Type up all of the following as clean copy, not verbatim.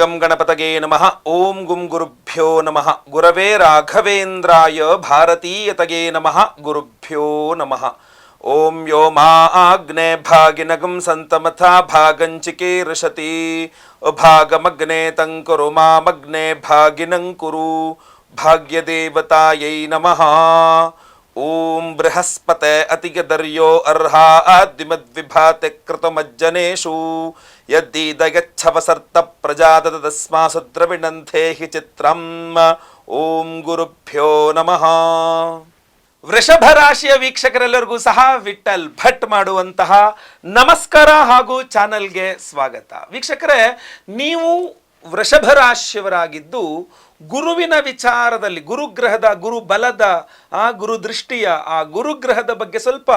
ಗಂ ಗಣಪತಗೆ ನಮಃ. ಓಂ ಗುಂ ಗುರುಭ್ಯೋ ನಮಃ. ಗುರವೇ ರಾಘವೇಂದ್ರಾಯ ಭಾರತೀಯತಗೆ ನಮಃ. ಗುರುಭ್ಯೋ ನಮಃ. ಓಂ ಯೋ ಮಾ ಆಗ್ನೇ ಭಾಗಿನಗಂ ಸಂತಮಥಾ ಭಾಗಂಚಿಕೆ ರಶತಿ ಭಾಗಮಗ್ನೇ ತಂಕುರು ಮಾಮಗ್ನೇ ಭಾಗಿನಂಕುರು ಭಾಗ್ಯದೇವತಾಯೈ ನಮಃ. ಓಂ ಬೃಹಸ್ಪತೆ ಅತಿಗದರ್ಯೋ ಅರ್ಹಾದ್ದಿಮದ್ವಿಭಾತೆ ಕೃತಮಜ್ಜನೇಷು ಯದ್ದೀದಯಚ್ಛವಸರ್ತ ಪ್ರಜಾದತ ತಸ್ಮಾಸು ದ್ರವಿಣಂಥೇ ಹಿ ಚಿತ್ರಂ. ಓಂ ಗುರುಭ್ಯೋ ನಮಃ. ವೃಷಭ ರಾಶಿಯ ವೀಕ್ಷಕರೆಲ್ಲರಿಗೂ ಸಹ ವಿಠಲ್ ಭಟ್ ಮಾಡುವಂತಹ ನಮಸ್ಕಾರ ಹಾಗೂ ಚಾನಲ್ಗೆ ಸ್ವಾಗತ. ವೀಕ್ಷಕರೇ, ನೀವು ವೃಷಭ ರಾಶಿಯವರಾಗಿದ್ದು ಗುರುವಿನ ವಿಚಾರದಲ್ಲಿ ಗುರುಗ್ರಹದ ಗುರುಬಲದ ಗುರು ದೃಷ್ಟಿಯ ಗುರುಗ್ರಹದ ಬಗ್ಗೆ ಸ್ವಲ್ಪ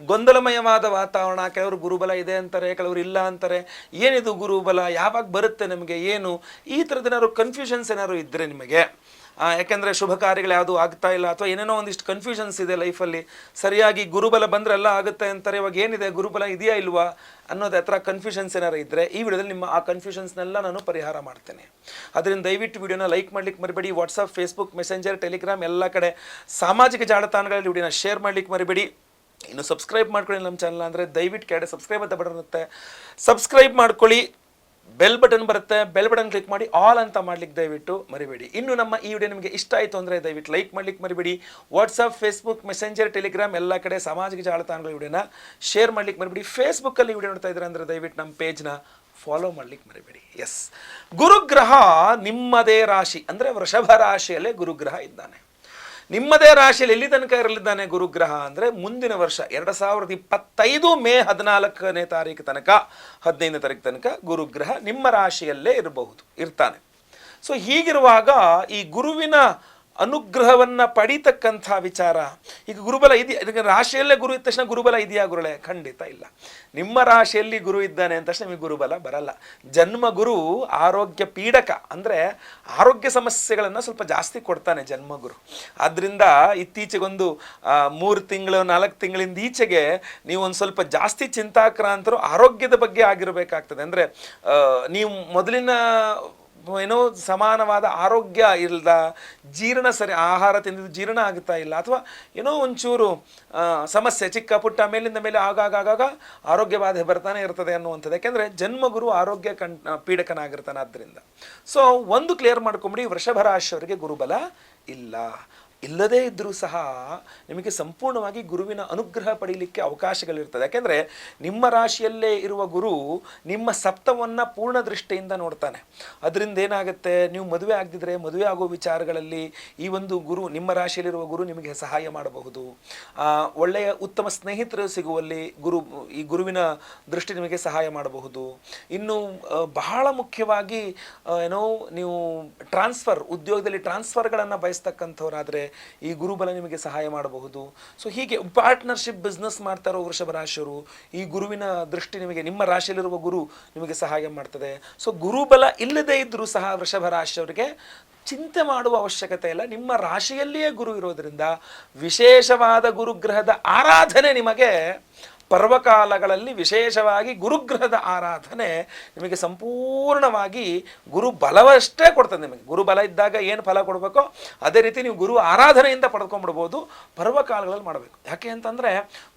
ಗೊಂದಲಮಯವಾದ ವಾತಾವರಣ. ಕೆಲವರು ಗುರುಬಲ ಇದೆ ಅಂತಾರೆ, ಕೆಲವರು ಇಲ್ಲ ಅಂತಾರೆ. ಏನಿದು ಗುರುಬಲ, ಯಾವಾಗ ಬರುತ್ತೆ ನಮಗೆ, ಏನು ಈ ಥರದ್ದೇನಾದ್ರು ಕನ್ಫ್ಯೂಷನ್ಸ್ ಏನಾದ್ರು ಇದ್ದರೆ ನಿಮಗೆ, ಯಾಕೆಂದರೆ ಶುಭ ಕಾರ್ಯಗಳು ಯಾವುದೂ ಆಗ್ತಾ ಇಲ್ಲ ಅಥವಾ ಏನೇನೋ ಒಂದಿಷ್ಟು ಕನ್ಫ್ಯೂಷನ್ಸ್ ಇದೆ ಲೈಫಲ್ಲಿ, ಸರಿಯಾಗಿ ಗುರುಬಲ ಬಂದರೆ ಎಲ್ಲ ಆಗುತ್ತೆ ಅಂತಾರೆ, ಇವಾಗ ಏನಿದೆ ಗುರುಬಲ ಇದೆಯಾ ಇಲ್ವಾ ಅನ್ನೋದು ಹತ್ರ ಕನ್ಫ್ಯೂಷನ್ಸ್ ಏನಾರು ಇದ್ದರೆ ಈ ವಿಡಿಯೋದಲ್ಲಿ ನಿಮ್ಮ ಆ ಕನ್ಫ್ಯೂಷನ್ಸ್ನೆಲ್ಲ ನಾನು ಪರಿಹಾರ ಮಾಡ್ತೇನೆ. ಅದರಿಂದ ದಯವಿಟ್ಟು ವಿಡಿಯೋನ ಲೈಕ್ ಮಾಡ್ಲಿಕ್ಕೆ ಮರಿಬೇಡಿ. ವಾಟ್ಸಪ್, ಫೇಸ್ಬುಕ್, ಮೆಸೆಂಜರ್, ಟೆಲಿಗ್ರಾಮ್ ಎಲ್ಲ ಕಡೆ ಸಾಮಾಜಿಕ ಜಾಲತಾಣಗಳಲ್ಲಿ ವಿಡಿಯೋನ ಶೇರ್ ಮಾಡ್ಲಿಕ್ಕೆ ಮರಿಬೇಡಿ. ಇನ್ನು ಸಬ್ಸ್ಕ್ರೈಬ್ ಮಾಡ್ಕೊಳ್ಳಿ ನಮ್ಮ ಚಾನಲ್ ಅಂದರೆ ದಯವಿಟ್ಟು ಕೆಳಗಡೆ ಸಬ್ಸ್ಕ್ರೈಬ್ ಅಂತ ಬಟನ್ ಇರುತ್ತೆ, ಸಬ್ಸ್ಕ್ರೈಬ್ ಮಾಡ್ಕೊಳ್ಳಿ. ಬೆಲ್ ಬಟನ್ ಬರುತ್ತೆ, ಬೆಲ್ ಬಟನ್ ಕ್ಲಿಕ್ ಮಾಡಿ ಆಲ್ ಅಂತ ಮಾಡ್ಲಿಕ್ಕೆ ದಯವಿಟ್ಟು ಮರಿಬೇಡಿ. ಇನ್ನು ನಮ್ಮ ಈ ವಿಡಿಯೋ ನಿಮಗೆ ಇಷ್ಟ ಆಯಿತು ಅಂದರೆ ದಯವಿಟ್ಟು ಲೈಕ್ ಮಾಡ್ಲಿಕ್ಕೆ ಮರಿಬೇಡಿ. ವಾಟ್ಸಪ್, ಫೇಸ್ಬುಕ್, ಮೆಸೆಂಜರ್, ಟೆಲಿಗ್ರಾಮ್ ಎಲ್ಲ ಕಡೆ ಸಾಮಾಜಿಕ ಜಾಲತಾಣಗಳ ವಿಡಿಯೋನ ಶೇರ್ ಮಾಡ್ಲಿಕ್ಕೆ ಮರಿಬೇಡಿ. ಫೇಸ್ಬುಕ್ಕಲ್ಲಿ ವಿಡಿಯೋ ನೋಡ್ತಾ ಇದ್ದಾರೆ ಅಂದರೆ ದಯವಿಟ್ಟು ನಮ್ಮ ಪೇಜ್ನ ಫಾಲೋ ಮಾಡ್ಲಿಕ್ಕೆ ಮರಿಬೇಡಿ. ಎಸ್, ಗುರುಗ್ರಹ ನಿಮ್ಮದೇ ರಾಶಿ ಅಂದರೆ ವೃಷಭ ರಾಶಿಯಲ್ಲೇ ಗುರುಗ್ರಹ ಇದ್ದಾನೆ. ನಿಮ್ಮದೇ ರಾಶಿಯಲ್ಲಿ ಎಲ್ಲಿ ತನಕ ಇರಲಿದ್ದಾನೆ ಗುರುಗ್ರಹ ಅಂದರೆ ಮುಂದಿನ ವರ್ಷ 2025 ಮೇ 14ನೇ ತಾರೀಕು ತನಕ 15ನೇ ತಾರೀಕು ತನಕ ಗುರುಗ್ರಹ ನಿಮ್ಮ ರಾಶಿಯಲ್ಲೇ ಇರ್ತಾನೆ. ಸೊ ಹೀಗಿರುವಾಗ ಈ ಗುರುವಿನ ಅನುಗ್ರಹವನ್ನು ಪಡೀತಕ್ಕಂಥ ವಿಚಾರ, ಈಗ ಗುರುಬಲ ಇದೆಯಾ, ಇದಕ್ಕೆ ರಾಶಿಯಲ್ಲೇ ಗುರು ಇದ್ದ ತಕ್ಷಣ ಗುರುಬಲ ಇದೆಯಾ ಗುರುಳೆ? ಖಂಡಿತ ಇಲ್ಲ. ನಿಮ್ಮ ರಾಶಿಯಲ್ಲಿ ಗುರು ಇದ್ದಾನೆ ಅಂದ ತಕ್ಷಣ ನಿಮಗೆ ಗುರುಬಲ ಬರಲ್ಲ. ಜನ್ಮ ಗುರು ಆರೋಗ್ಯ ಪೀಡಕ, ಅಂದರೆ ಆರೋಗ್ಯ ಸಮಸ್ಯೆಗಳನ್ನು ಸ್ವಲ್ಪ ಜಾಸ್ತಿ ಕೊಡ್ತಾನೆ ಜನ್ಮಗುರು. ಆದ್ದರಿಂದ ಇತ್ತೀಚೆಗೊಂದು 3 ತಿಂಗಳು 4 ತಿಂಗಳಿಂದ ಈಚೆಗೆ ನೀವು ಒಂದು ಸ್ವಲ್ಪ ಜಾಸ್ತಿ ಚಿಂತಾಕ್ರಾಂತರು ಆರೋಗ್ಯದ ಬಗ್ಗೆ ಆಗಿರಬೇಕಾಗ್ತದೆ. ಅಂದರೆ ನೀವು ಮೊದಲಿನ ಏನೋ ಸಮಾನವಾದ ಆರೋಗ್ಯ ಇಲ್ಲದ, ಜೀರ್ಣ ಸರಿ ಆಹಾರ ತಿಂದಿದ್ದು ಜೀರ್ಣ ಆಗ್ತಾ ಇಲ್ಲ, ಅಥವಾ ಏನೋ ಒಂಚೂರು ಸಮಸ್ಯೆ ಚಿಕ್ಕ ಪುಟ್ಟ ಮೇಲಿಂದ ಮೇಲೆ ಆಗಾಗ ಆರೋಗ್ಯ ಬಾಧೆ ಬರ್ತಾನೆ ಇರ್ತದೆ ಅನ್ನುವಂಥದ್ದು. ಯಾಕೆಂದರೆ ಜನ್ಮಗುರು ಆರೋಗ್ಯ ಪೀಡಕನಾಗಿರ್ತಾನೆ. ಆದ್ದರಿಂದ ಸೊ ಒಂದು ಕ್ಲಿಯರ್ ಮಾಡ್ಕೊಂಬಿಡಿ, ವೃಷಭ ರಾಶಿಯವರಿಗೆ ಗುರುಬಲ ಇಲ್ಲದೇ ಇದ್ದರೂ ಸಹ ನಿಮಗೆ ಸಂಪೂರ್ಣವಾಗಿ ಗುರುವಿನ ಅನುಗ್ರಹ ಪಡೀಲಿಕ್ಕೆ ಅವಕಾಶಗಳಿರ್ತದೆ. ಯಾಕೆಂದರೆ ನಿಮ್ಮ ರಾಶಿಯಲ್ಲೇ ಇರುವ ಗುರು ನಿಮ್ಮ ಸಪ್ತವನ್ನು ಪೂರ್ಣ ದೃಷ್ಟಿಯಿಂದ ನೋಡ್ತಾನೆ. ಅದರಿಂದ ಏನಾಗುತ್ತೆ, ನೀವು ಮದುವೆ ಆಗದಿದ್ದರೆ ಮದುವೆ ಆಗೋ ವಿಚಾರಗಳಲ್ಲಿ ಈ ಒಂದು ಗುರು, ನಿಮ್ಮ ರಾಶಿಯಲ್ಲಿರುವ ಗುರು ನಿಮಗೆ ಸಹಾಯ ಮಾಡಬಹುದು. ಒಳ್ಳೆಯ ಉತ್ತಮ ಸ್ನೇಹಿತರು ಸಿಗುವಲ್ಲಿ ಈ ಗುರುವಿನ ದೃಷ್ಟಿ ನಿಮಗೆ ಸಹಾಯ ಮಾಡಬಹುದು. ಇನ್ನು ಬಹಳ ಮುಖ್ಯವಾಗಿ ನೀವು ಉದ್ಯೋಗದಲ್ಲಿ ಟ್ರಾನ್ಸ್ಫರ್ಗಳನ್ನು ಬಯಸ್ತಕ್ಕಂಥವರಾದರೆ ಈ ಗುರುಬಲ ನಿಮಗೆ ಸಹಾಯ ಮಾಡಬಹುದು. ಸೊ ಹೀಗೆ ಪಾರ್ಟ್ನರ್ಶಿಪ್ ಬಿಸ್ನೆಸ್ ಮಾಡ್ತಾ ಇರೋ ವೃಷಭ ರಾಶಿಯವರು ಈ ಗುರುವಿನ ದೃಷ್ಟಿ ನಿಮಗೆ, ನಿಮ್ಮ ರಾಶಿಯಲ್ಲಿರುವ ಗುರು ನಿಮಗೆ ಸಹಾಯ ಮಾಡ್ತದೆ. ಸೊ ಗುರುಬಲ ಇಲ್ಲದೇ ಇದ್ದರೂ ಸಹ ವೃಷಭ ರಾಶಿಯವರಿಗೆ ಚಿಂತೆ ಮಾಡುವ ಅವಶ್ಯಕತೆ ಇಲ್ಲ. ನಿಮ್ಮ ರಾಶಿಯಲ್ಲಿಯೇ ಗುರು ಇರೋದರಿಂದ ವಿಶೇಷವಾದ ಗುರುಗ್ರಹದ ಆರಾಧನೆ ನಿಮಗೆ ಪರ್ವಕಾಲಗಳಲ್ಲಿ, ವಿಶೇಷವಾಗಿ ಗುರುಗ್ರಹದ ಆರಾಧನೆ ನಿಮಗೆ ಸಂಪೂರ್ಣವಾಗಿ ಗುರು ಬಲವಷ್ಟೇ ಕೊಡ್ತದೆ. ನಿಮಗೆ ಗುರುಬಲ ಇದ್ದಾಗ ಏನು ಫಲ ಕೊಡಬೇಕೋ ಅದೇ ರೀತಿ ನೀವು ಗುರು ಆರಾಧನೆಯಿಂದ ಪಡ್ಕೊಂಡ್ಬಿಡ್ಬೋದು. ಪರ್ವಕಾಲಗಳಲ್ಲಿ ಮಾಡಬೇಕು. ಯಾಕೆ ಅಂತಂದರೆ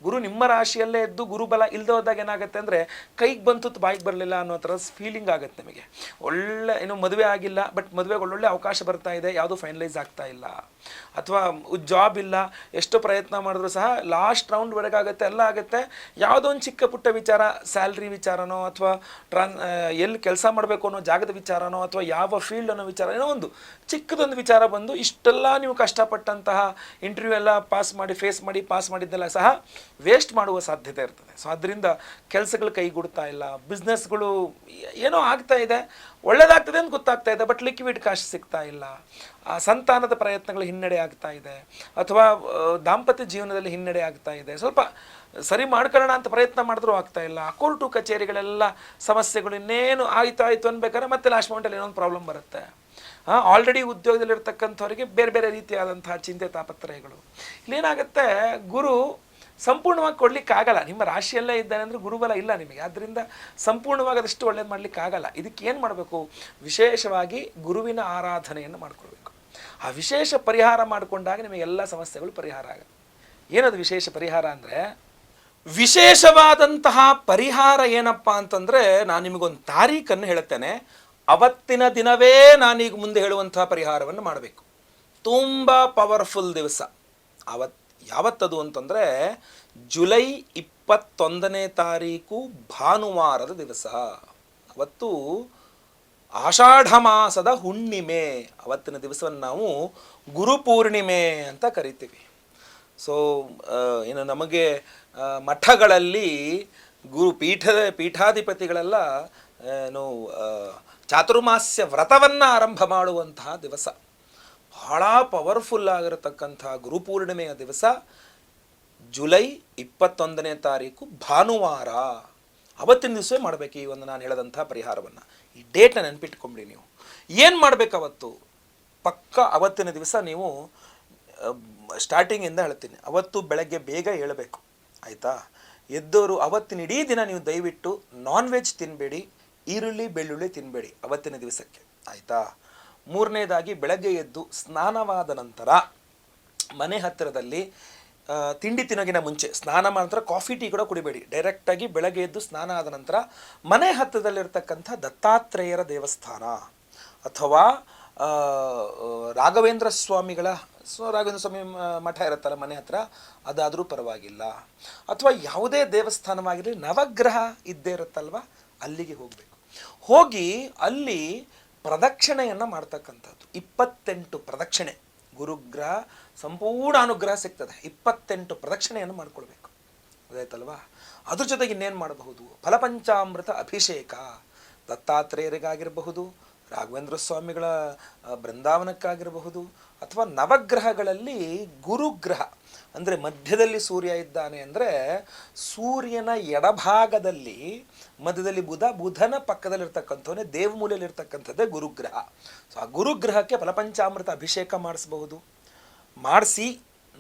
ಗುರು ನಿಮ್ಮ ರಾಶಿಯಲ್ಲೇ ಇದ್ದು ಗುರುಬಲ ಇಲ್ಲದೆ ಹೋದಾಗ ಏನಾಗುತ್ತೆ ಅಂದರೆ ಕೈಗೆ ಬಂತು ಬಾಯಿಗೆ ಬರಲಿಲ್ಲ ಅನ್ನೋ ಥರ ಫೀಲಿಂಗ್ ಆಗುತ್ತೆ ನಿಮಗೆ. ಇನ್ನೂ ಮದುವೆ ಆಗಿಲ್ಲ, ಬಟ್ ಮದುವೆಗೆ ಒಳ್ಳೊಳ್ಳೆ ಅವಕಾಶ ಬರ್ತಾ ಇದೆ, ಯಾವುದೂ ಫೈನಲೈಸ್ ಆಗ್ತಾ ಇಲ್ಲ, ಅಥವಾ ಜಾಬ್ ಇಲ್ಲ, ಎಷ್ಟು ಪ್ರಯತ್ನ ಮಾಡಿದ್ರು ಸಹ ಲಾಸ್ಟ್ ರೌಂಡ್ವರೆಗೆ ಆಗುತ್ತೆ, ಎಲ್ಲ ಆಗುತ್ತೆ. ಯಾವುದೋ ಒಂದು ಚಿಕ್ಕ ಪುಟ್ಟ ವಿಚಾರ, ಸ್ಯಾಲ್ರಿ ವಿಚಾರನೋ ಅಥವಾ ಎಲ್ಲಿ ಕೆಲಸ ಮಾಡಬೇಕು ಅನ್ನೋ ಜಾಗದ ವಿಚಾರನೋ ಅಥವಾ ಯಾವ ಫೀಲ್ಡ್ ಅನ್ನೋ ವಿಚಾರ, ಏನೋ ಒಂದು ಚಿಕ್ಕದೊಂದು ವಿಚಾರ ಬಂದು ಇಷ್ಟೆಲ್ಲ ನೀವು ಕಷ್ಟಪಟ್ಟಂತಹ ಇಂಟರ್ವ್ಯೂ ಎಲ್ಲ ಪಾಸ್ ಮಾಡಿದ್ದೆಲ್ಲ ಸಹ ವೇಸ್ಟ್ ಮಾಡುವ ಸಾಧ್ಯತೆ ಇರ್ತದೆ. ಸೊ ಅದರಿಂದ ಕೆಲಸಗಳು ಕೈಗೂಡ್ತಾ ಇಲ್ಲ, ಬಿಸ್ನೆಸ್ಗಳು ಏನೋ ಆಗ್ತಾ ಇದೆ, ಒಳ್ಳೇದಾಗ್ತದೆ ಅಂತ ಗೊತ್ತಾಗ್ತಾ ಇದೆ, ಬಟ್ ಲಿಕ್ವಿಡ್ ಕಾಸ್ಟ್ ಸಿಗ್ತಾ ಇಲ್ಲ, ಸಂತಾನದ ಪ್ರಯತ್ನಗಳು ಹಿನ್ನಡೆ ಆಗ್ತಾ ಇದೆ, ಅಥವಾ ದಾಂಪತ್ಯ ಜೀವನದಲ್ಲಿ ಹಿನ್ನಡೆ ಆಗ್ತಾ ಇದೆ, ಸ್ವಲ್ಪ ಸರಿ ಮಾಡ್ಕೊಳ್ಳೋಣ ಅಂತ ಪ್ರಯತ್ನ ಮಾಡಿದ್ರೂ ಆಗ್ತಾ ಇಲ್ಲ, ಕೋರ್ಟು ಕಚೇರಿಗಳೆಲ್ಲ ಸಮಸ್ಯೆಗಳು, ಇನ್ನೇನು ಆಯಿತು ಅನ್ಬೇಕಾದ್ರೆ ಮತ್ತೆ ಲಾಸ್ಟ್ ಮೊಮೆಂಟಲ್ಲಿ ಏನೋ ಒಂದು ಪ್ರಾಬ್ಲಮ್ ಬರುತ್ತೆ. ಆಲ್ರೆಡಿ ಉದ್ಯೋಗದಲ್ಲಿರ್ತಕ್ಕಂಥವ್ರಿಗೆ ಬೇರೆ ಬೇರೆ ರೀತಿಯಾದಂತಹ ಚಿಂತೆ ತಾಪತ್ರಯಗಳು. ಇಲ್ಲೇನಾಗುತ್ತೆ, ಗುರು ಸಂಪೂರ್ಣವಾಗಿ ಕೊಡ್ಲಿಕ್ಕಾಗಲ್ಲ. ನಿಮ್ಮ ರಾಶಿಯಲ್ಲೇ ಇದ್ದಾನೆ ಅಂದರೆ ಗುರುಬಲ ಇಲ್ಲ ನಿಮಗೆ, ಆದ್ದರಿಂದ ಸಂಪೂರ್ಣವಾಗಿ ಅದಷ್ಟು ಒಳ್ಳೇದು ಮಾಡಲಿಕ್ಕಾಗಲ್ಲ. ಇದಕ್ಕೆ ಏನು ಮಾಡಬೇಕು? ವಿಶೇಷವಾಗಿ ಗುರುವಿನ ಆರಾಧನೆಯನ್ನು ಮಾಡಿಕೊಳ್ಬೇಕು. ಆ ವಿಶೇಷ ಪರಿಹಾರ ಮಾಡಿಕೊಂಡಾಗ ನಿಮಗೆ ಎಲ್ಲ ಸಮಸ್ಯೆಗಳು ಪರಿಹಾರ ಆಗುತ್ತೆ. ಏನದು ವಿಶೇಷ ಪರಿಹಾರ ಅಂದರೆ, ವಿಶೇಷವಾದಂತಹ ಪರಿಹಾರ ಏನಪ್ಪ ಅಂತಂದರೆ, ನಾನು ನಿಮಗೊಂದು ತಾರೀಖನ್ನು ಹೇಳುತ್ತೇನೆ. ಅವತ್ತಿನ ದಿನವೇ ನಾನೀಗ ಮುಂದೆ ಹೇಳುವಂತಹ ಪರಿಹಾರವನ್ನು ಮಾಡಬೇಕು. ತುಂಬ ಪವರ್ಫುಲ್ ದಿವಸ ಯಾವತ್ತದು ಅಂತಂದರೆ ಜುಲೈ 21ನೇ ತಾರೀಕು ಭಾನುವಾರದ ದಿವಸ. ಅವತ್ತು ಆಷಾಢ ಮಾಸದ ಹುಣ್ಣಿಮೆ. ಅವತ್ತಿನ ದಿವಸವನ್ನು ನಾವು ಗುರುಪೂರ್ಣಿಮೆ ಅಂತ ಕರಿತೀವಿ. ಸೊ ಏನು ನಮಗೆ ಮಠಗಳಲ್ಲಿ ಪೀಠಾಧಿಪತಿಗಳೆಲ್ಲ ಏನು ಚಾತುರ್ಮಾಸ್ಯ ವ್ರತವನ್ನು ಆರಂಭ ಮಾಡುವಂತಹ ದಿವಸ. ಬಹಳ ಪವರ್ಫುಲ್ ಆಗಿರತಕ್ಕಂಥ ಗುರುಪೂರ್ಣಿಮೆಯ ದಿವಸ ಜುಲೈ 21ನೇ ತಾರೀಕು ಭಾನುವಾರ. ಅವತ್ತಿನ ದಿವಸವೇ ಮಾಡಬೇಕು ಈ ಒಂದು ನಾನು ಹೇಳದಂಥ ಪರಿಹಾರವನ್ನು. ಈ ಡೇಟ್ನ ನೆನಪಿಟ್ಕೊಂಬಿಡಿ. ನೀವು ಏನು ಮಾಡಬೇಕು ಅವತ್ತು? ಪಕ್ಕ ಅವತ್ತಿನ ದಿವಸ ನೀವು ಸ್ಟಾರ್ಟಿಂಗಿಂದ ಹೇಳ್ತೀನಿ, ಅವತ್ತು ಬೆಳಗ್ಗೆ ಬೇಗ ಏಳಬೇಕು, ಆಯಿತಾ? ಎದ್ದವರು ಅವತ್ತಿನ ಇಡೀ ದಿನ ನೀವು ದಯವಿಟ್ಟು ನಾನ್ ವೆಜ್ ತಿನ್ನಬೇಡಿ, ಈರುಳ್ಳಿ ಬೆಳ್ಳುಳ್ಳಿ ತಿನ್ನಬೇಡಿ ಅವತ್ತಿನ ದಿವಸಕ್ಕೆ, ಆಯಿತಾ? ಮೂರನೇದಾಗಿ ಬೆಳಗ್ಗೆ ಎದ್ದು ಸ್ನಾನವಾದ ನಂತರ ಮನೆ ಹತ್ತಿರದಲ್ಲಿ ತಿಂಡಿ ತಿನ್ನೋಗಿನ ಮುಂಚೆ ಸ್ನಾನ ಮಾಡಿದ ನಂತರ ಕಾಫಿ ಟೀ ಕೂಡ ಕುಡಿಬೇಡಿ. ಡೈರೆಕ್ಟಾಗಿ ಬೆಳಗ್ಗೆ ಎದ್ದು ಸ್ನಾನ ಆದ ನಂತರ ಮನೆ ಹತ್ತಿರದಲ್ಲಿರ್ತಕ್ಕಂಥ ದತ್ತಾತ್ರೇಯರ ದೇವಸ್ಥಾನ ಅಥವಾ ರಾಘವೇಂದ್ರ ಸ್ವಾಮಿಗಳ ರಾಘವೇಂದ್ರ ಸ್ವಾಮಿ ಮಠ ಇರುತ್ತಲ್ಲ ಮನೆ ಹತ್ರ, ಅದಾದರೂ ಪರವಾಗಿಲ್ಲ. ಅಥವಾ ಯಾವುದೇ ದೇವಸ್ಥಾನವಾಗಿರಲಿ ನವಗ್ರಹ ಇದ್ದೇ ಇರುತ್ತಲ್ವ, ಅಲ್ಲಿಗೆ ಹೋಗಬೇಕು. ಹೋಗಿ ಅಲ್ಲಿ ಪ್ರದಕ್ಷಿಣೆಯನ್ನು ಮಾಡ್ತಕ್ಕಂಥದ್ದು. 28 ಪ್ರದಕ್ಷಿಣೆ. ಗುರುಗ್ರಹ ಸಂಪೂರ್ಣ ಅನುಗ್ರಹ ಸಿಗ್ತದೆ. 28 ಪ್ರದಕ್ಷಿಣೆಯನ್ನು ಮಾಡ್ಕೊಳ್ಬೇಕು, ಅದಾಯ್ತಲ್ವಾ? ಅದ್ರ ಜೊತೆಗೆ ಇನ್ನೇನು ಮಾಡಬಹುದು? ಫಲಪಂಚಾಮೃತ ಅಭಿಷೇಕ. ದತ್ತಾತ್ರೇಯರಿಗಾಗಿರಬಹುದು, ರಾಘವೇಂದ್ರ ಸ್ವಾಮಿಗಳ ಬೃಂದಾವನಕ್ಕಾಗಿರಬಹುದು, ಅಥವಾ ನವಗ್ರಹಗಳಲ್ಲಿ ಗುರುಗ್ರಹ ಅಂದರೆ ಮಧ್ಯದಲ್ಲಿ ಸೂರ್ಯ ಇದ್ದಾನೆ ಅಂದರೆ ಸೂರ್ಯನ ಎಡಭಾಗದಲ್ಲಿ ಮಧ್ಯದಲ್ಲಿ ಬುಧನ ಪಕ್ಕದಲ್ಲಿರ್ತಕ್ಕಂಥವನೇ ದೇವಮೂಲೆಯಲ್ಲಿರ್ತಕ್ಕಂಥದ್ದೇ ಗುರುಗ್ರಹ. ಸೊ ಆ ಗುರುಗ್ರಹಕ್ಕೆ ಫಲಪಂಚಾಮೃತ ಅಭಿಷೇಕ ಮಾಡಿಸಬಹುದು. ಮಾಡಿಸಿ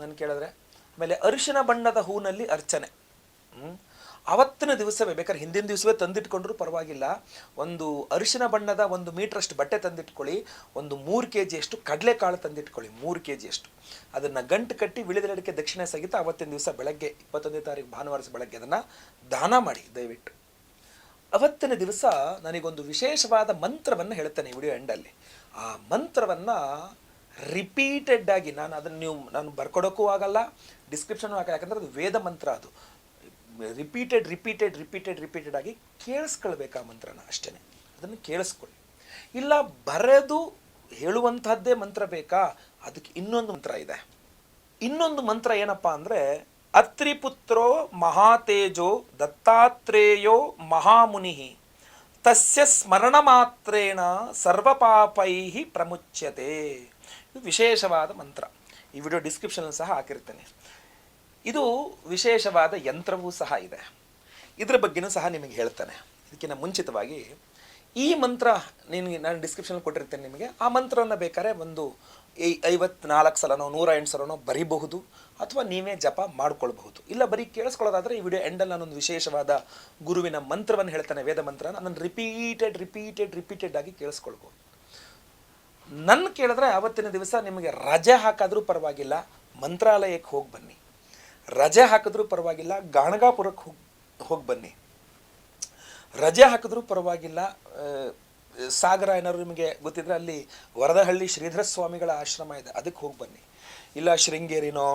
ನಾನು ಕೇಳಿದ್ರೆ, ಆಮೇಲೆ ಅರಿಶಿನ ಬಣ್ಣದ ಹೂನಲ್ಲಿ ಅರ್ಚನೆ. ಅವತ್ತಿನ ದಿವಸವೇ, ಬೇಕಾದ್ರೆ ಹಿಂದಿನ ದಿವಸವೇ ತಂದಿಟ್ಕೊಂಡ್ರೂ ಪರವಾಗಿಲ್ಲ, ಒಂದು ಅರಿಶಿನ ಬಣ್ಣದ 1 ಮೀಟ್ರಷ್ಟು ಬಟ್ಟೆ ತಂದಿಟ್ಕೊಳ್ಳಿ, ಒಂದು 3 kg ಕಡಲೆಕಾಳು ತಂದಿಟ್ಕೊಳ್ಳಿ, 3 kg. ಅದನ್ನು ಗಂಟು ಕಟ್ಟಿ ವಿಳಿದೆರಡಕ್ಕೆ ದಕ್ಷಿಣೆ ಸಹಿತ ಅವತ್ತಿನ ದಿವಸ ಬೆಳಗ್ಗೆ 21ನೇ ತಾರೀಕು ಭಾನುವಾರ ಬೆಳಗ್ಗೆ ಅದನ್ನು ದಾನ ಮಾಡಿ ದಯವಿಟ್ಟು. ಅವತ್ತಿನ ದಿವಸ ನನಗೊಂದು ವಿಶೇಷವಾದ ಮಂತ್ರವನ್ನು ಹೇಳ್ತೇನೆ ಈ ವಿಡಿಯೋ ಎಂಡಲ್ಲಿ. ಆ ಮಂತ್ರವನ್ನು ರಿಪೀಟೆಡ್ ಆಗಿ ನಾನು ಬರ್ಕೊಡೋಕ್ಕೂ ಆಗಲ್ಲ, ಡಿಸ್ಕ್ರಿಪ್ಷನ್ ಆಗಲ್ಲ, ಯಾಕಂದರೆ ಅದು ವೇದ ಮಂತ್ರ. ಅದು ರಿಪೀಟೆಡ್ ಆಗಿ ಕೇಳಿಸ್ಕೊಳ್ಬೇಕು ಆ ಮಂತ್ರನ, ಅಷ್ಟೇ. ಅದನ್ನು ಕೇಳಿಸ್ಕೊಳ್ಳಿ. ಇಲ್ಲ ಬರೆದು ಹೇಳುವಂತಹದ್ದೇ ಮಂತ್ರ ಬೇಕಾ? ಅದಕ್ಕೆ ಇನ್ನೊಂದು ಮಂತ್ರ ಇದೆ. ಇನ್ನೊಂದು ಮಂತ್ರ ಏನಪ್ಪಾ ಅಂದರೆ, ಅತ್ರಿಪುತ್ರೋ ಮಹಾತೇಜೋ ದತ್ತಾತ್ರೇಯೋ ಮಹಾಮುನಿ ತಸ್ಯ ಸ್ಮರಣ ಮಾತ್ರೇಣ ಸರ್ವಪಾಪೈ ಪ್ರಮುಚ್ಯತೆ. ಇದು ವಿಶೇಷವಾದ ಮಂತ್ರ. ಈ ವಿಡಿಯೋ ಡಿಸ್ಕ್ರಿಪ್ಷನಲ್ಲಿ ಸಹ ಹಾಕಿರ್ತೇನೆ. ಇದು ವಿಶೇಷವಾದ ಯಂತ್ರವೂ ಸಹ ಇದೆ. ಇದರ ಬಗ್ಗೆನೂ ಸಹ ನಿಮಗೆ ಹೇಳ್ತಾನೆ. ಇದಕ್ಕಿಂತ ಮುಂಚಿತವಾಗಿ ಈ ಮಂತ್ರ ನಾನು ಡಿಸ್ಕ್ರಿಪ್ಷನಲ್ಲಿ ಕೊಟ್ಟಿರ್ತೇನೆ ನಿಮಗೆ. ಆ ಮಂತ್ರವನ್ನು ಬೇಕಾದ್ರೆ ಒಂದು 54 ಸಲನೋ 108 ಸಲನೋ ಬರಿಬಹುದು, ಅಥವಾ ನೀವೇ ಜಪ ಮಾಡ್ಕೊಳ್ಬಹುದು. ಇಲ್ಲ ಬರೀ ಕೇಳಿಸ್ಕೊಳ್ಳೋದಾದರೆ ಈ ವಿಡಿಯೋ ಎಂಡಲ್ಲಿ ನಾನೊಂದು ವಿಶೇಷವಾದ ಗುರುವಿನ ಮಂತ್ರವನ್ನು ಹೇಳ್ತಾನೆ, ವೇದ ಮಂತ್ರ. ನಾನು ರಿಪೀಟೆಡ್ ಆಗಿ ಕೇಳಿಸ್ಕೊಳ್ಬೋದು. ನನ್ನ ಕೇಳಿದ್ರೆ ಆವತ್ತಿನ ದಿವಸ ನಿಮಗೆ ರಜೆ ಹಾಕಾದರೂ ಪರವಾಗಿಲ್ಲ, ಮಂತ್ರಾಲಯಕ್ಕೆ ಹೋಗಿ ಬನ್ನಿ. ರಜೆ ಹಾಕಿದ್ರೂ ಪರವಾಗಿಲ್ಲ, ಗಾಣಗಾಪುರಕ್ಕೆ ಹೋಗಿ ಬನ್ನಿ. ರಜೆ ಹಾಕಿದ್ರೂ ಪರವಾಗಿಲ್ಲ, ಸಾಗರ ಏನಾದ್ರು ನಿಮಗೆ ಗೊತ್ತಿದ್ರೆ ಅಲ್ಲಿ ವರದಹಳ್ಳಿ ಶ್ರೀಧರ ಸ್ವಾಮಿಗಳ ಆಶ್ರಮ ಇದೆ, ಅದಕ್ಕೆ ಹೋಗಿ ಬನ್ನಿ. ಇಲ್ಲ ಶೃಂಗೇರಿನೋ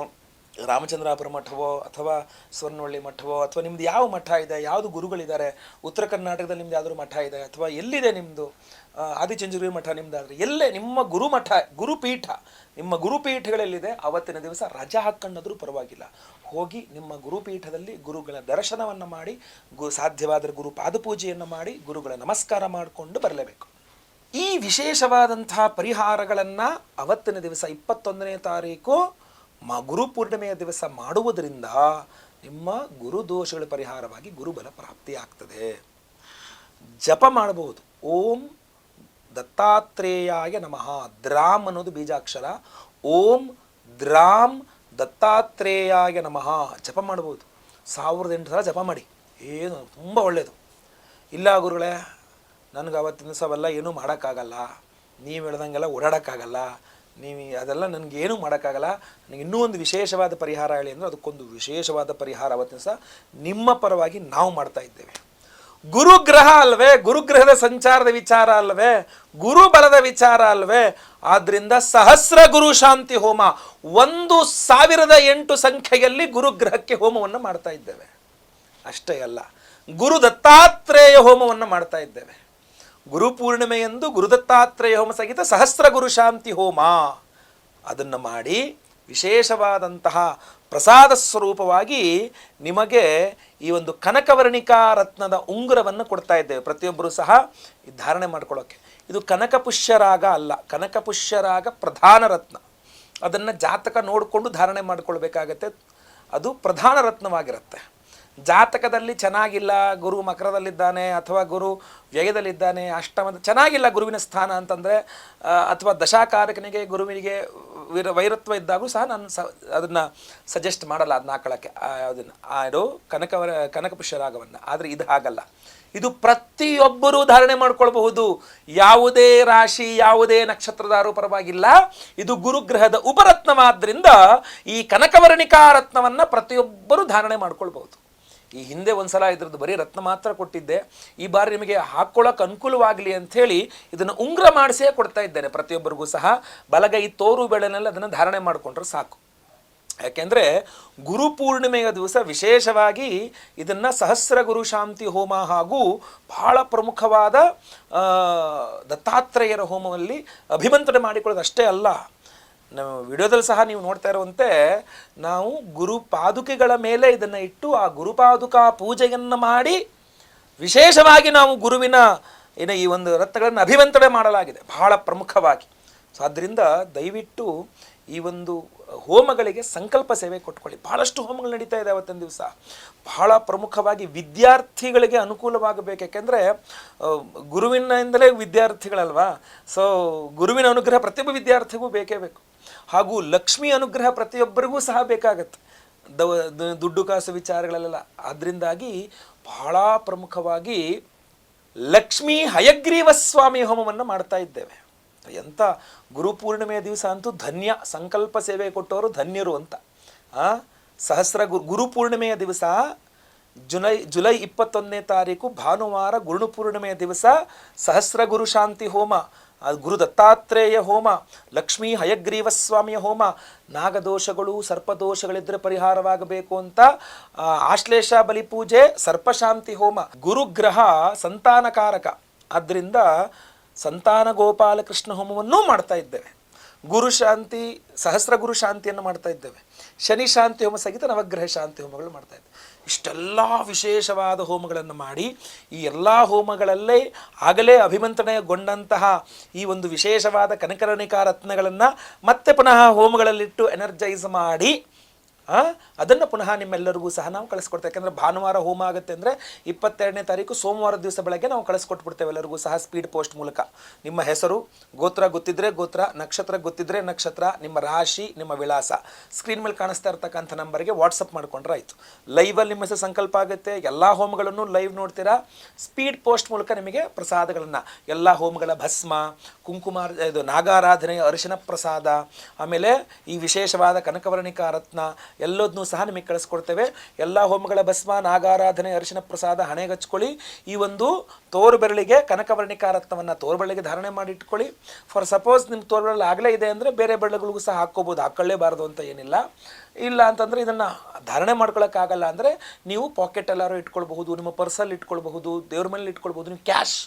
ರಾಮಚಂದ್ರಾಪುರ ಮಠವೋ ಅಥವಾ ಸ್ವರ್ಣವಳ್ಳಿ ಮಠವೋ, ಅಥವಾ ನಿಮ್ದು ಯಾವ ಮಠ ಇದೆ, ಯಾವುದು ಗುರುಗಳಿದ್ದಾರೆ, ಉತ್ತರ ಕರ್ನಾಟಕದಲ್ಲಿ ನಿಮ್ದು ಯಾವ್ದಾದ್ರು ಮಠ ಇದೆ, ಅಥವಾ ಎಲ್ಲಿದೆ ನಿಮ್ಮದು ಆದಿಚುಂಚನಗಿರಿ ಮಠ ನಿಮ್ದಾದ್ರೆ, ಎಲ್ಲೇ ನಿಮ್ಮ ಗುರುಮಠ ಗುರುಪೀಠ ನಿಮ್ಮ ಗುರುಪೀಠಗಳೆಲ್ಲಿದೆ, ಅವತ್ತಿನ ದಿವಸ ರಜಾ ಹಾಕ್ಕೊಂಡಾದ್ರೂ ಪರವಾಗಿಲ್ಲ, ಹೋಗಿ ನಿಮ್ಮ ಗುರುಪೀಠದಲ್ಲಿ ಗುರುಗಳ ದರ್ಶನವನ್ನು ಮಾಡಿ, ಸಾಧ್ಯವಾದರೆ ಗುರು ಪಾದಪೂಜೆಯನ್ನು ಮಾಡಿ, ಗುರುಗಳ ನಮಸ್ಕಾರ ಮಾಡಿಕೊಂಡು ಬರಲೇಬೇಕು. ಈ ವಿಶೇಷವಾದಂತಹ ಪರಿಹಾರಗಳನ್ನು ಅವತ್ತಿನ ದಿವಸ 21ನೇ ತಾರೀಕು ಗುರುಪೂರ್ಣಿಮೆಯ ದಿವಸ ಮಾಡುವುದರಿಂದ ನಿಮ್ಮ ಗುರುದೋಷಗಳ ಪರಿಹಾರವಾಗಿ ಗುರುಬಲ ಪ್ರಾಪ್ತಿ ಆಗ್ತದೆ. ಜಪ ಮಾಡಬಹುದು. ಓಂ ದತ್ತಾತ್ರೇಯಾಯ ನಮಃ. ದ್ರಾಮ್ ಅನ್ನೋದು ಬೀಜಾಕ್ಷರ. ಓಂ ದ್ರಾಮ್ ದತ್ತಾತ್ರೇಯಾಯ ನಮಃ ಜಪ ಮಾಡ್ಬೋದು. 1008 ಸಲ ಜಪ ಮಾಡಿ, ಏನು ತುಂಬ ಒಳ್ಳೆಯದು. ಇಲ್ಲ ಗುರುಗಳೇ, ನನಗೆ ಅವತ್ತಿನ ದಿವಸ ಅವೆಲ್ಲ ಏನೂ ಮಾಡೋಕ್ಕಾಗಲ್ಲ, ನೀವು ಹೇಳ್ದಂಗೆಲ್ಲ ಓಡಾಡೋಕ್ಕಾಗಲ್ಲ, ನೀವು ಅದೆಲ್ಲ ನನಗೇನು ಮಾಡೋಕ್ಕಾಗಲ್ಲ, ನನಗೆ ಇನ್ನೂ ಒಂದು ವಿಶೇಷವಾದ ಪರಿಹಾರ ಹೇಳಿ ಅಂದರೆ ಅದಕ್ಕೊಂದು ವಿಶೇಷವಾದ ಪರಿಹಾರ ಅವತ್ತಿನ ದಿವಸ ನಿಮ್ಮ ಪರವಾಗಿ ನಾವು ಮಾಡ್ತಾ ಇದ್ದೇವೆ. ಗುರುಗ್ರಹ ಅಲ್ವೇ, ಗುರುಗ್ರಹದ ಸಂಚಾರದ ವಿಚಾರ ಅಲ್ವೇ, ಗುರುಬಲದ ವಿಚಾರ ಅಲ್ವೇ, ಆದ್ದರಿಂದ ಸಹಸ್ರ ಗುರು ಶಾಂತಿ ಹೋಮ 1008 ಸಂಖ್ಯೆಯಲ್ಲಿ ಗುರುಗ್ರಹಕ್ಕೆ ಹೋಮವನ್ನು ಮಾಡ್ತಾ ಇದ್ದೇವೆ. ಅಷ್ಟೇ ಅಲ್ಲ, ಗುರು ದತ್ತಾತ್ರೇಯ ಹೋಮವನ್ನು ಮಾಡ್ತಾ ಇದ್ದೇವೆ. ಗುರು ಪೂರ್ಣಿಮೆಯಂದು ಗುರುದತ್ತಾತ್ರೇಯ ಹೋಮ ಸಹಿತ ಸಹಸ್ರ ಗುರು ಶಾಂತಿ ಹೋಮ ಅದನ್ನು ಮಾಡಿ ವಿಶೇಷವಾದಂತಹ ಪ್ರಸಾದ ಸ್ವರೂಪವಾಗಿ ನಿಮಗೆ ಈ ಒಂದು ಕನಕವರ್ಣಿಕಾ ರತ್ನದ ಉಂಗುರವನ್ನು ಕೊಡ್ತಾ ಇದ್ದೇವೆ. ಪ್ರತಿಯೊಬ್ಬರೂ ಸಹ ಧಾರಣೆ ಮಾಡ್ಕೊಳ್ಳೋಕ್ಕೆ. ಇದು ಕನಕಪುಷ್ಯರಾಗ ಅಲ್ಲ, ಕನಕಪುಷ್ಯರಾಗ ಪ್ರಧಾನ ರತ್ನ. ಅದನ್ನು ಜಾತಕ ನೋಡಿಕೊಂಡು ಧಾರಣೆ ಮಾಡಿಕೊಳ್ಬೇಕಾಗತ್ತೆ. ಅದು ಪ್ರಧಾನ ರತ್ನವಾಗಿರುತ್ತೆ. ಜಾತಕದಲ್ಲಿ ಚೆನ್ನಾಗಿಲ್ಲ, ಗುರು ಮಕರದಲ್ಲಿದ್ದಾನೆ ಅಥವಾ ಗುರು ವ್ಯಯದಲ್ಲಿದ್ದಾನೆ, ಅಷ್ಟಮ ಚೆನ್ನಾಗಿಲ್ಲ ಗುರುವಿನ ಸ್ಥಾನ ಅಂತಂದರೆ, ಅಥವಾ ದಶಾಕಾರಕನಿಗೆ ಗುರುವಿನಿಗೆ ವೈರತ್ವ ಇದ್ದಾಗೂ ಸಹ ನಾನು ಅದನ್ನು ಸಜೆಸ್ಟ್ ಮಾಡಲ್ಲ, ಅದನ್ನ ಹಾಕೊಳ್ಳೋಕ್ಕೆ. ಅದನ್ನು ಅದು ಕನಕಪುಷ್ಯರಾಗವನ್ನು. ಆದರೆ ಇದು ಹಾಗಲ್ಲ, ಇದು ಪ್ರತಿಯೊಬ್ಬರೂ ಧಾರಣೆ ಮಾಡ್ಕೊಳ್ಬಹುದು. ಯಾವುದೇ ರಾಶಿ, ಯಾವುದೇ ನಕ್ಷತ್ರದಾರು ಪರವಾಗಿಲ್ಲ. ಇದು ಗುರುಗ್ರಹದ ಉಪರತ್ನವಾದ್ದರಿಂದ ಈ ಕನಕವರ್ಣಿಕಾ ರತ್ನವನ್ನು ಪ್ರತಿಯೊಬ್ಬರೂ ಧಾರಣೆ ಮಾಡ್ಕೊಳ್ಬಹುದು. ಈ ಹಿಂದೆ ಒಂದ್ಸಲ ಇದ್ರದ್ದು ಬರೀ ರತ್ನ ಮಾತ್ರ ಕೊಟ್ಟಿದ್ದೆ. ಈ ಬಾರಿ ನಿಮಗೆ ಹಾಕ್ಕೊಳ್ಳೋಕೆ ಅನುಕೂಲವಾಗಲಿ ಅಂಥೇಳಿ ಇದನ್ನು ಉಂಗುರ ಮಾಡಿಸೇ ಕೊಡ್ತಾ ಇದ್ದೇನೆ. ಪ್ರತಿಯೊಬ್ಬರಿಗೂ ಸಹ ಬಲಗೈ ತೋರು ಬೆಳೆನಲ್ಲಿ ಅದನ್ನು ಧಾರಣೆ ಮಾಡಿಕೊಂಡ್ರೆ ಸಾಕು. ಯಾಕೆಂದರೆ ಗುರು ಪೂರ್ಣಿಮೆಯ ದಿವಸ ವಿಶೇಷವಾಗಿ ಇದನ್ನು ಸಹಸ್ರ ಗುರು ಶಾಂತಿ ಹೋಮ ಹಾಗೂ ಬಹಳ ಪ್ರಮುಖವಾದ ದತ್ತಾತ್ರೇಯರ ಹೋಮದಲ್ಲಿ ಅಭಿಮಂತ್ರಣೆ ಮಾಡಿಕೊಳ್ಳೋದು ಅಷ್ಟೇ ಅಲ್ಲ. ನಾವು ವಿಡಿಯೋದಲ್ಲಿ ಸಹ ನೀವು ನೋಡ್ತಾ ಇರುವಂತೆ ನಾವು ಗುರುಪಾದುಕೆಗಳ ಮೇಲೆ ಇದನ್ನು ಇಟ್ಟು ಆ ಗುರುಪಾದುಕಾ ಪೂಜೆಯನ್ನು ಮಾಡಿ ವಿಶೇಷವಾಗಿ ನಾವು ಗುರುವಿನ ಈ ಒಂದು ರತ್ನಗಳನ್ನು ಅಭಿಮಂತ್ರಣೆ ಮಾಡಲಾಗಿದೆ ಬಹಳ ಪ್ರಮುಖವಾಗಿ. ಸೊ ಆದ್ದರಿಂದ ದಯವಿಟ್ಟು ಈ ಒಂದು ಹೋಮಗಳಿಗೆ ಸಂಕಲ್ಪ ಸೇವೆ ಕೊಟ್ಕೊಳ್ಳಿ. ಭಾಳಷ್ಟು ಹೋಮಗಳು ನಡೀತಾ ಇದೆ ಅವತ್ತಿನ ದಿವಸ. ಬಹಳ ಪ್ರಮುಖವಾಗಿ ವಿದ್ಯಾರ್ಥಿಗಳಿಗೆ ಅನುಕೂಲವಾಗಬೇಕು. ಯಾಕೆಂದರೆ ಗುರುವಿನಿಂದಲೇ ವಿದ್ಯಾರ್ಥಿಗಳಲ್ವಾ. ಸೊ ಗುರುವಿನ ಅನುಗ್ರಹ ಪ್ರತಿಯೊಬ್ಬ ವಿದ್ಯಾರ್ಥಿಗೂ ಬೇಕೇ ಬೇಕು. ಹಾಗೂ ಲಕ್ಷ್ಮಿ ಅನುಗ್ರಹ ಪ್ರತಿಯೊಬ್ಬರಿಗೂ ಸಹ ಬೇಕಾಗತ್ತೆ, ದುಡ್ಡು ಕಾಸು ವಿಚಾರಗಳಲ್ಲೆಲ್ಲ. ಅದರಿಂದಾಗಿ ಬಹಳ ಪ್ರಮುಖವಾಗಿ ಲಕ್ಷ್ಮೀ ಹಯಗ್ರೀವ ಸ್ವಾಮಿ ಹೋಮವನ್ನು ಮಾಡ್ತಾ ಇದ್ದೇವೆ. ಎಂಥ ಗುರುಪೂರ್ಣಿಮೆಯ ದಿವಸ ಅಂತೂ ಧನ್ಯ, ಸಂಕಲ್ಪ ಸೇವೆ ಕೊಟ್ಟವರು ಧನ್ಯರು ಅಂತ. ಸಹಸ್ರ ಗುರುಪೂರ್ಣಿಮೆಯ ದಿವಸ ಜುಲೈ 21ನೇ ತಾರೀಕು ಭಾನುವಾರ ಗುರುಪೂರ್ಣಿಮೆಯ ದಿವಸ ಸಹಸ್ರ ಗುರು ಶಾಂತಿ ಹೋಮ, ಗುರು ದತ್ತಾತ್ರೇಯ ಹೋಮ, ಲಕ್ಷ್ಮೀ ಹಯಗ್ರೀವ ಸ್ವಾಮಿಯ ಹೋಮ, ನಾಗದೋಷಗಳು ಸರ್ಪದೋಷಗಳಿದ್ದರೆ ಪರಿಹಾರವಾಗಬೇಕು ಅಂತ ಆಶ್ಲೇಷ ಬಲಿಪೂಜೆ, ಸರ್ಪಶಾಂತಿ ಹೋಮ. ಗುರುಗ್ರಹ ಸಂತಾನಕಾರಕ, ಆದ್ದರಿಂದ ಸಂತಾನ ಗೋಪಾಲಕೃಷ್ಣ ಹೋಮವನ್ನೂ ಮಾಡ್ತಾ ಇದ್ದೇವೆ. ಗುರು ಶಾಂತಿ, ಸಹಸ್ರ ಗುರು ಶಾಂತಿಯನ್ನು ಮಾಡ್ತಾ ಇದ್ದೇವೆ. ಶನಿ ಶಾಂತಿ ಹೋಮ ಸಹಿತ ನವಗ್ರಹ ಶಾಂತಿ ಹೋಮಗಳು ಮಾಡ್ತಾ ಇದ್ದೇವೆ. ಇಷ್ಟೆಲ್ಲ ವಿಶೇಷವಾದ ಹೋಮಗಳನ್ನು ಮಾಡಿ ಈ ಎಲ್ಲ ಹೋಮಗಳಲ್ಲೇ ಆಗಲೇ ಅಭಿಮಂತ್ರಣೆಗೊಂಡಂತಹ ಈ ಒಂದು ವಿಶೇಷವಾದ ಕನಕವರ್ಣಿಕಾ ರತ್ನಗಳನ್ನು ಮತ್ತೆ ಪುನಃ ಹೋಮಗಳಲ್ಲಿಟ್ಟು ಎನರ್ಜೈಸ್ ಮಾಡಿ ಅದನ್ನು ಪುನಃ ನಿಮ್ಮೆಲ್ಲರಿಗೂ ಸಹ ನಾವು ಕಳಿಸ್ಕೊಡ್ತೇವೆ. ಯಾಕೆಂದರೆ ಭಾನುವಾರ ಹೋಮ ಆಗುತ್ತೆ ಅಂದರೆ 22ನೇ ತಾರೀಕು ಸೋಮವಾರದ ದಿವಸ ಬೆಳಗ್ಗೆ ನಾವು ಕಳಿಸ್ಕೊಟ್ಬಿಡ್ತೇವೆ ಎಲ್ಲರಿಗೂ ಸಹ ಸ್ಪೀಡ್ ಪೋಸ್ಟ್ ಮೂಲಕ. ನಿಮ್ಮ ಹೆಸರು, ಗೋತ್ರ ಗೊತ್ತಿದ್ದರೆ ಗೋತ್ರ, ನಕ್ಷತ್ರ ಗೊತ್ತಿದ್ದರೆ ನಕ್ಷತ್ರ, ನಿಮ್ಮ ರಾಶಿ, ನಿಮ್ಮ ವಿಳಾಸ ಸ್ಕ್ರೀನ್ ಮೇಲೆ ಕಾಣಿಸ್ತಾ ಇರ್ತಕ್ಕಂಥ ನಂಬರ್ಗೆ ವಾಟ್ಸಪ್ ಮಾಡಿಕೊಂಡ್ರೆ ಆಯಿತು. ಲೈವಲ್ಲಿ ನಿಮ್ಮ ಹೆಸರು ಸಂಕಲ್ಪ ಆಗುತ್ತೆ. ಎಲ್ಲ ಹೋಮಗಳನ್ನು ಲೈವ್ ನೋಡ್ತೀರಾ. ಸ್ಪೀಡ್ ಪೋಸ್ಟ್ ಮೂಲಕ ನಿಮಗೆ ಪ್ರಸಾದಗಳನ್ನು, ಎಲ್ಲ ಹೋಮಗಳ ಭಸ್ಮ, ಕುಂಕುಮ, ಇದು ನಾಗಾರಾಧನೆ, ಅರಿಶಿನ ಪ್ರಸಾದ, ಆಮೇಲೆ ಈ ವಿಶೇಷವಾದ ಕನಕವರ್ಣಿಕಾ ರತ್ನ ಎಲ್ಲದನ್ನೂ ಸಹ ನಿಮಗೆ ಕಳಿಸ್ಕೊಡ್ತೇವೆ. ಎಲ್ಲ ಹೋಮಗಳ ಭಸ್ಮ, ನಾಗಾರಾಧನೆ, ಅರಿಶಿನ ಪ್ರಸಾದ ಹಣೆಗೆ ಹಚ್ಕೊಳ್ಳಿ. ಈ ಒಂದು ತೋರು ಬೆರಳಿಗೆ ಕನಕವರ್ಣಿಕಾ ರತ್ನವನ್ನು ತೋರು ಬೆರಳಿಗೆ ಧಾರಣೆ ಮಾಡಿ ಇಟ್ಕೊಳ್ಳಿ. ಫಾರ್ ಸಪೋಸ್ ನಿಮ್ಮ ತೋರು ಬೆರಳು ಆಗಲೇ ಇದೆ ಅಂದರೆ ಬೇರೆ ಬೆರಳುಗಳಿಗೂ ಸಹ ಹಾಕ್ಕೋಬೋದು, ಹಾಕ್ಕೊಳ್ಳೇಬಾರ್ದು ಅಂತ ಏನಿಲ್ಲ. ಇಲ್ಲ ಅಂತಂದರೆ ಇದನ್ನು ಧಾರಣೆ ಮಾಡ್ಕೊಳ್ಳೋಕ್ಕಾಗಲ್ಲ ಅಂದರೆ ನೀವು ಪಾಕೆಟ್ ಎಲ್ಲರೂ ಇಟ್ಕೊಳ್ಬಹುದು, ನಿಮ್ಮ ಪರ್ಸಲ್ಲಿ ಇಟ್ಕೊಳ್ಬಹುದು, ದೇವ್ರ ಮೇಲೆ ಇಟ್ಕೊಳ್ಬಹುದು. ನೀವು ಕ್ಯಾಶ್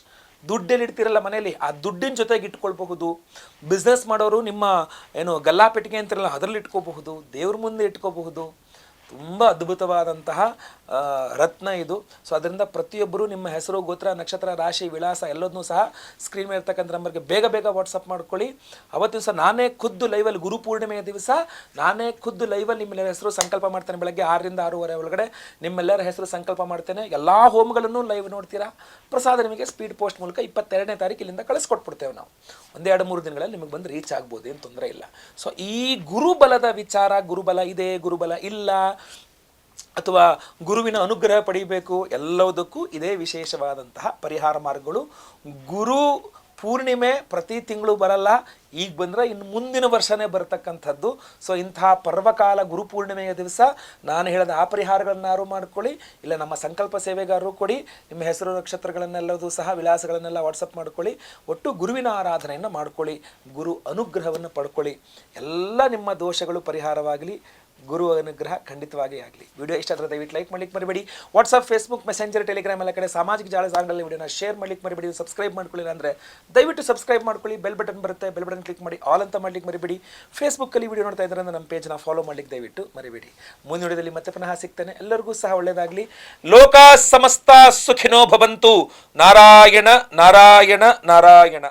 ದುಡ್ಡಲ್ಲಿ ಇಡ್ತಿರಲ್ಲ ಮನೇಲಿ, ಆ ದುಡ್ಡಿನ ಜೊತೆಗೆ ಇಟ್ಕೊಳ್ಬಹುದು. ಬಿಸ್ನೆಸ್ ಮಾಡೋರು ನಿಮ್ಮ ಗಲ್ಲಾಪೆಟ್ಟಿಗೆ ಅಂತಿರಲ್ಲ ಅದರಲ್ಲಿ ಇಟ್ಕೋಬಹುದು, ದೇವ್ರ ಮುಂದೆ ಇಟ್ಕೋಬಹುದು. ತುಂಬ ಅದ್ಭುತವಾದಂತಹ ರತ್ನ ಇದು. ಸೊ ಅದರಿಂದ ಪ್ರತಿಯೊಬ್ಬರು ನಿಮ್ಮ ಹೆಸರು, ಗೋತ್ರ, ನಕ್ಷತ್ರ, ರಾಶಿ, ವಿಳಾಸ ಎಲ್ಲದನ್ನೂ ಸಹ ಸ್ಕ್ರೀನ್ ಮೇಲೆ ಇರ್ತಕ್ಕಂಥ ನಂಬರ್ಗೆ ಬೇಗ ಬೇಗ ವಾಟ್ಸಪ್ ಮಾಡ್ಕೊಳ್ಳಿ. ಅವತ್ತು ದಿವಸ ನಾನೇ ಖುದ್ದು ಲೈವಲ್ಲಿ, ಗುರು ಪೂರ್ಣಿಮೆಯ ದಿವಸ ನಾನೇ ಖುದ್ದು ಲೈವಲ್ಲಿ ನಿಮ್ಮೆಲ್ಲರ ಹೆಸರು ಸಂಕಲ್ಪ ಮಾಡ್ತೇನೆ. ಬೆಳಗ್ಗೆ 6ರಿಂದ 6:30 ಒಳಗಡೆ ನಿಮ್ಮೆಲ್ಲರ ಹೆಸರು ಸಂಕಲ್ಪ ಮಾಡ್ತೇನೆ. ಎಲ್ಲ ಹೋಮ್ಗಳನ್ನು ಲೈವ್ ನೋಡ್ತೀರಾ. ಪ್ರಸಾದ ನಿಮಗೆ ಸ್ಪೀಡ್ ಪೋಸ್ಟ್ ಮೂಲಕ 22ನೇ ತಾರೀಕು ಇಲ್ಲಿಂದ ಕಳಿಸ್ಕೊಟ್ಬಿಡ್ತೇವೆ ನಾವು. 1-2-3 ದಿನಗಳಲ್ಲಿ ನಿಮಗೆ ಬಂದು ರೀಚ್ ಆಗ್ಬೋದು, ಏನು ತೊಂದರೆ ಇಲ್ಲ. ಸೊ ಈ ಗುರುಬಲದ ವಿಚಾರ, ಗುರುಬಲ ಇದೆ, ಗುರುಬಲ ಇಲ್ಲ, ಅಥವಾ ಗುರುವಿನ ಅನುಗ್ರಹ ಪಡಿಬೇಕು, ಎಲ್ಲದಕ್ಕೂ ಇದೇ ವಿಶೇಷವಾದಂತಹ ಪರಿಹಾರ ಮಾರ್ಗಗಳು. ಗುರು ಪೂರ್ಣಿಮೆ ಪ್ರತಿ ತಿಂಗಳು ಬರಲ್ಲ, ಈಗ ಬಂದರೆ ಇನ್ನು ಮುಂದಿನ ವರ್ಷನೇ ಬರತಕ್ಕಂಥದ್ದು. ಸೊ ಇಂತಹ ಪರ್ವಕಾಲ ಗುರುಪೂರ್ಣಿಮೆಯ ದಿವಸ ನಾನು ಹೇಳಿದ ಆ ಪರಿಹಾರಗಳನ್ನಾರು ಮಾಡ್ಕೊಳ್ಳಿ, ಇಲ್ಲ ನಮ್ಮ ಸಂಕಲ್ಪ ಸೇವೆಗಾರರು ಕೊಡಿ. ನಿಮ್ಮ ಹೆಸರು, ನಕ್ಷತ್ರಗಳನ್ನೆಲ್ಲದೂ ಸಹ ವಿಳಾಸಗಳನ್ನೆಲ್ಲ ವಾಟ್ಸಪ್ ಮಾಡ್ಕೊಳ್ಳಿ. ಒಟ್ಟು ಗುರುವಿನ ಆರಾಧನೆಯನ್ನು ಮಾಡ್ಕೊಳ್ಳಿ, ಗುರು ಅನುಗ್ರಹವನ್ನು ಪಡ್ಕೊಳ್ಳಿ. ಎಲ್ಲ ನಿಮ್ಮ ದೋಷಗಳು ಪರಿಹಾರವಾಗಲಿ, ಗುರು ಅನುಗ್ರಹ ಖಂಡಿತವಾಗಿ ಆಗಲಿ. ವಿಡಿಯೋ ಇಷ್ಟ ಆದರೆ ದಯವಿಟ್ಟು ಲೈಕ್ ಮಾಡ್ಲಿಕ್ಕೆ ಮರಿಬೇಡಿ. ವಾಟ್ಸಪ್, ಫೇಸ್ಬುಕ್, ಮೆಸೆಂಜರ್, ಟೆಲಿಗ್ರಾಮ್ ಎಲ್ಲ ಕಡೆ ಸಾಮಾಜಿಕ ಜಾಲತಾಣಗಳಲ್ಲಿ ವಿಡಿಯೋನ ಶೇರ್ ಮಾಡ್ಲಿಕ್ಕೆ ಮರಿಬೇಡಿ. ಸಬ್ಸ್ಕ್ರೈಬ್ ಮಾಡ್ಕೊಳ್ಳಿಲ್ಲ ಅಂದರೆ ದಯವಿಟ್ಟು ಸಬ್ಸ್ಕ್ರೈಬ್ ಮಾಡ್ಕೊಳ್ಳಿ. ಬೆಲ್ ಬಟನ್ ಬರುತ್ತೆ, ಬೆಲ್ ಬಟನ್ ಕ್ಲಿಕ್ ಮಾಡಿ ಆಲ್ ಅಂತ ಮಾಡ್ಲಿಕ್ಕೆ ಮರಿಬೇಡಿ. ಫೇಸ್ಬುಕ್ಕಲ್ಲಿ ವಿಡಿಯೋ ನೋಡ್ತಾ ಇದ್ದಾರೆ ಅಂದರೆ ನಮ್ಮ ಪೇಜ್ನ ಫಾಲೋ ಮಾಡ್ಲಿಕ್ಕೆ ದಯವಿಟ್ಟು ಮರಿಬೇಡಿ. ಮುಂದಿನ ವಿಡಿಯೋದಲ್ಲಿ ಮತ್ತೆ ಪುನಃ ಸಿಗ್ತೇನೆ. ಎಲ್ಲರಿಗೂ ಸಹ ಒಳ್ಳೆಯದಾಗಲಿ. ಲೋಕ ಸಮಸ್ತ ಸುಖಿನೋ ಭವಂತು. ನಾರಾಯಣ ನಾರಾಯಣ ನಾರಾಯಣ.